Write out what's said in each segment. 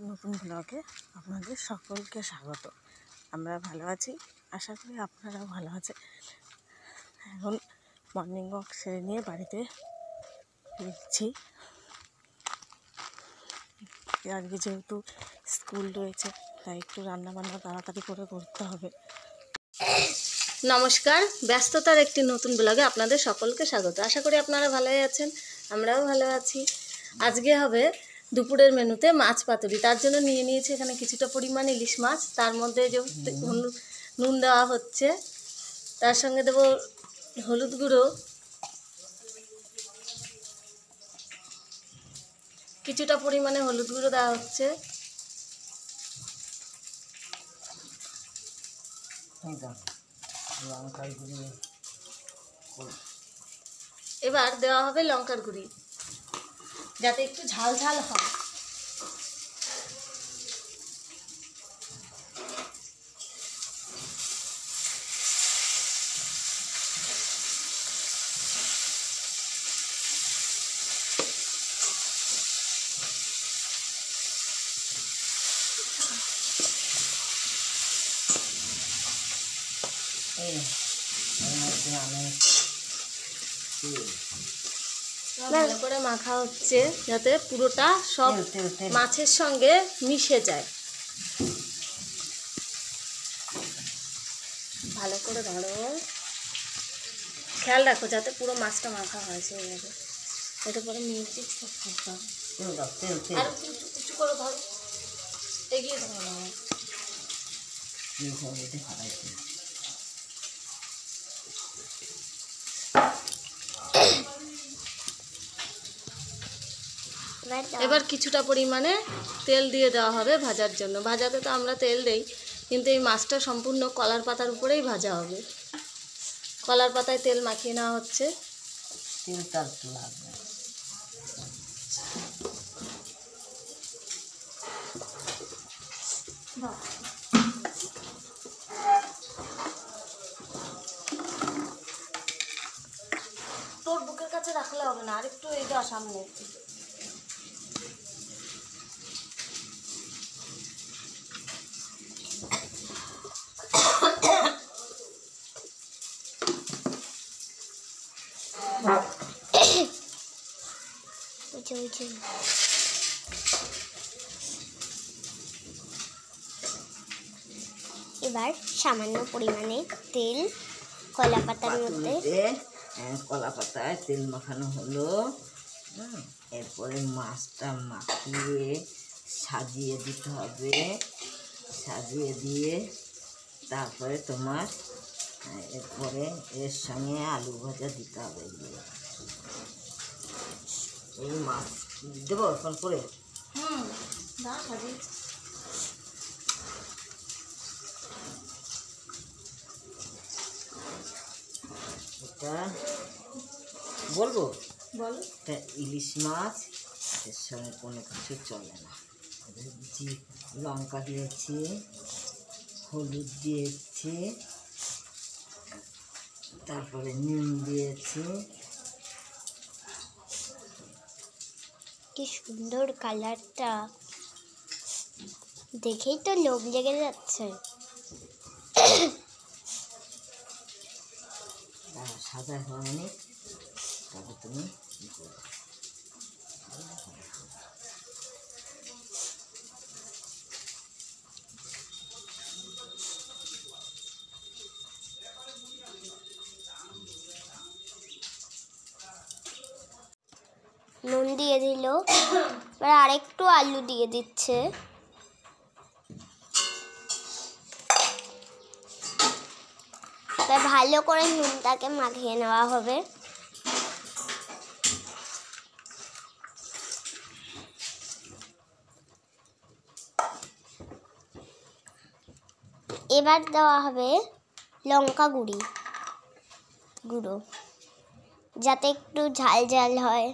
নতুন ব্লগে আপনাদের সকলকে স্বাগত। আমরা ভালো আছি, আশা করি আপনারাও ভালো আছেন। এখন মর্নিং ওয়াক সেরে নিয়ে বাড়িতে ফিরছি। আজকে যেহেতু স্কুল রয়েছে তাই একটু রান্নাবান্না তাড়াতাড়ি করে করতে হবে। নমস্কার, ব্যস্ততার একটি নতুন ব্লগে আপনাদের সকলকে স্বাগত। আশা করি আপনারা ভালোই আছেন, আমরাও ভালো আছি। আজকে হবে দুপুরের মেনুতে মাছ পাতুরি। তার জন্য নিয়ে নিয়েছি এখানে কিছুটা পরিমাণ ইলিশ মাছ, তার মধ্যে যে নুন দেওয়া হচ্ছে, তার সঙ্গে দেব হলুদ গুঁড়ো, কিছুটা পরিমাণে হলুদ গুঁড়ো দেওয়া হচ্ছে, এবার দেওয়া হবে লঙ্কার গুঁড়ি যাতে একটু ঝাল ঝাল হয়। ভালো করে মাখা হচ্ছে যাতে পুরোটা সব মাছের সঙ্গে মিশে যায়। ভালো করে ধরো, খেয়াল রাখো যাতে পুরো মাছটা মাখা হয় সেইভাবে। এটা পরে মিউজিক আর কিছু করে ধরো, এগিয়ে ধরো। এবার কিছুটা পরিমাণে তেল দিয়ে দেওয়া হবে ভাজার জন্য। ভাজাতে তো আমরা তেল দেই, কিন্তু এই মাছটা সম্পূর্ণ কলার পাতার উপরেই ভাজা হবে। কলার পাতায় তেল মাখিয়ে নেওয়া হচ্ছে। তোর বুকের কাছে রাখলে হবে না, আর একটু এইটা সামনে। এবার সামান্য পরিমাণে তেল কলা পাতার মধ্যে, কলা পাতায় তেল মাখানো হলো। এরপরে মাছটা মাখিয়ে সাজিয়ে দিতে হবে। সাজিয়ে দিয়ে তারপরে তোমার এরপরে এর সঙ্গে আলু ভাজা দিতে হবে। এই মাছ দেবো এখন করে। এটা বলবো, এটা ইলিশ মাছ, এর সঙ্গে কোনো কিছু চলে না। লঙ্কা দিয়েছি, হলুদ দিয়েছি, তারপরে নুন দিয়েছি। কি সুন্দর কালারটা, দেখেই তো লোভ লেগে যাচ্ছে। সাদা হয়নি, তবে তুমি নুন দিয়ে দিল, এবার আরেকটু আলু দিয়ে দিচ্ছে। এবার ভালো করে নুনটাকে মাখিয়ে নেওয়া হবে। এবার দেওয়া হবে লঙ্কা গুঁড়ো যাতে একটু ঝাল ঝাল হয়।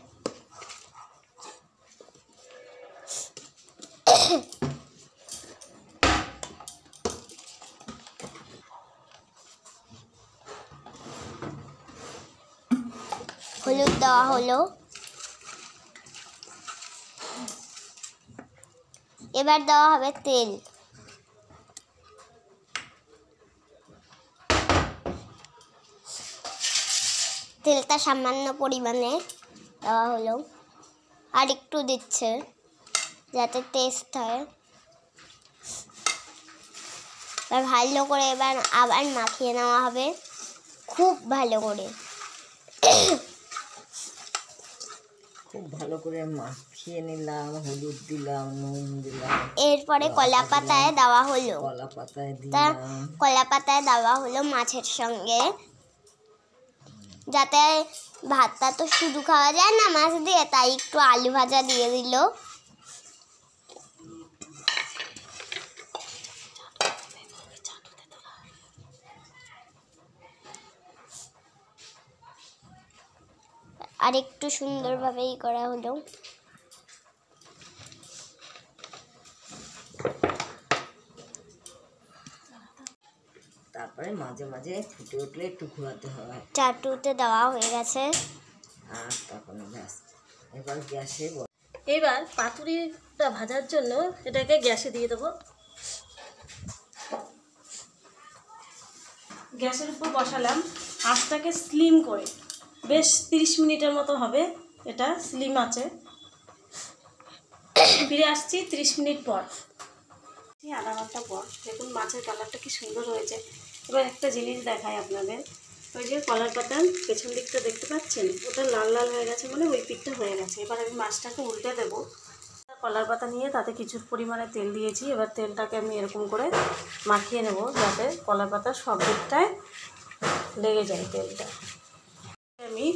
হলুদ দেওয়া হলো। এবার দেওয়া হবে তেল। তেলটা সামান্য পরিমাণে দেওয়া হলো, আর একটু দিচ্ছে যাতে টেস্ট হয়। এবার ভালো করে আবার মাখিয়ে নেওয়া হবে খুব ভালো করে। খুব ভালো করে মাখিয়ে নিলাম, হলুদ দিলাম, নুন দিলাম, এরপরে কলা পাতায় দেওয়া হলো। কলা পাতায় তা দিলাম। কলা পাতায় দেওয়া হলো মাছের সঙ্গে, যাতে ভাতটা তো শুধু খাওয়া যায় না মাছ দিয়ে, তাই একটু আলু ভাজা দিয়ে দিল। আর একটু সুন্দরভাবেই করা হলো। তারপরে মাঝে মাঝে ফুটে উঠলে একটু ঘোরাতে হয়। চাটুতে দেওয়া হয়ে গেছে। আর তখন ব্যাস, এবার গ্যাসে এবার পাতুরিটা ভাজার জন্য এটাকে গ্যাসে দিয়ে দেবো। গ্যাসের উপর বসালাম, আঁচটাকে স্লিম করে, বেশ 30 মিনিটের মতো হবে। এটা স্লিম আছে। ফিরে আসছি 30 মিনিট পর, আধা ঘন্টা পর। দেখুন মাছের কালারটা কি সুন্দর হয়েছে। এবার একটা জিনিস দেখাই আপনাদের, ওই যে কলার পাতার পেছন দিকটা দেখতে পাচ্ছেন, ওটা লাল লাল হয়ে গেছে, মানে ওই পিঠটা হয়ে গেছে। এবার আমি মাছটাকে উল্টে দেবো। কলার পাতা নিয়ে তাতে কিছু পরিমাণে তেল দিয়েছি। এবার তেলটাকে আমি এরকম করে মাখিয়ে নেব, যাতে কলার পাতার সব দিকটায় লেগে যায় তেলটা। আমি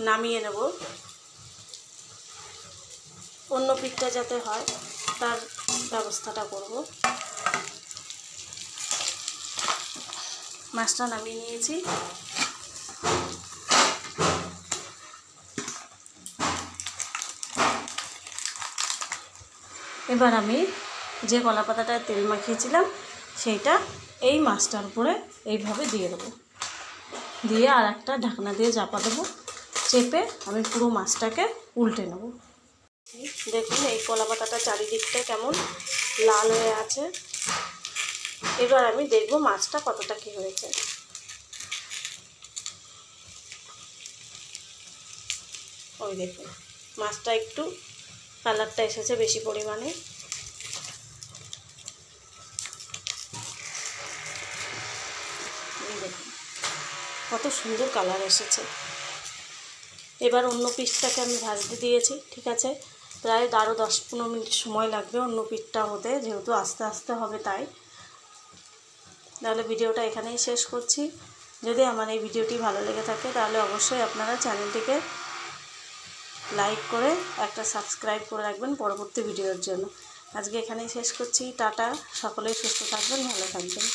নামিয়ে নেব, অন্য পিঠটা যাতে হয় তার ব্যবস্থাটা করব। মাছটা নামিয়ে নিয়েছি। এবার আমি যে কলা পাতাটায় তেল মাখিয়েছিলাম সেইটা এই মাছটার উপরে এইভাবে দিয়ে দেবো, দিয়ে আর একটা ঢাকনা দিয়ে চাপা দেবো। চেপে আমি পুরো মাছটাকে উল্টে নেব। দেখুন এই কলা পাতাটা চারিদিকটা কেমন লাল হয়ে আছে। এবার আমি দেখব মাছটা কতটা কী হয়েছে। ওই দেখুন মাছটা একটু কালারটা এসেছে বেশি পরিমাণে। দেখুন কত সুন্দর কালার এসেছে। এবার অন্য পিসটাকে আমি ভাজতে দিয়েছি, ঠিক আছে। প্রায় আরও 10-15 মিনিট সময় লাগবে অন্য পিঠটা হতে, যেহেতু আস্তে আস্তে হবে তাই। তাহলে ভিডিওটা এখানেই শেষ করছি। যদি আমার এই ভিডিওটি ভালো লেগে থাকে তাহলে অবশ্যই আপনারা চ্যানেলটিকে লাইক করে একটা সাবস্ক্রাইব করে রাখবেন পরবর্তী ভিডিওর জন্য। আজকে এখানেই শেষ করছি। টাটা, সকলেই সুস্থ থাকবেন, ভালো থাকবেন।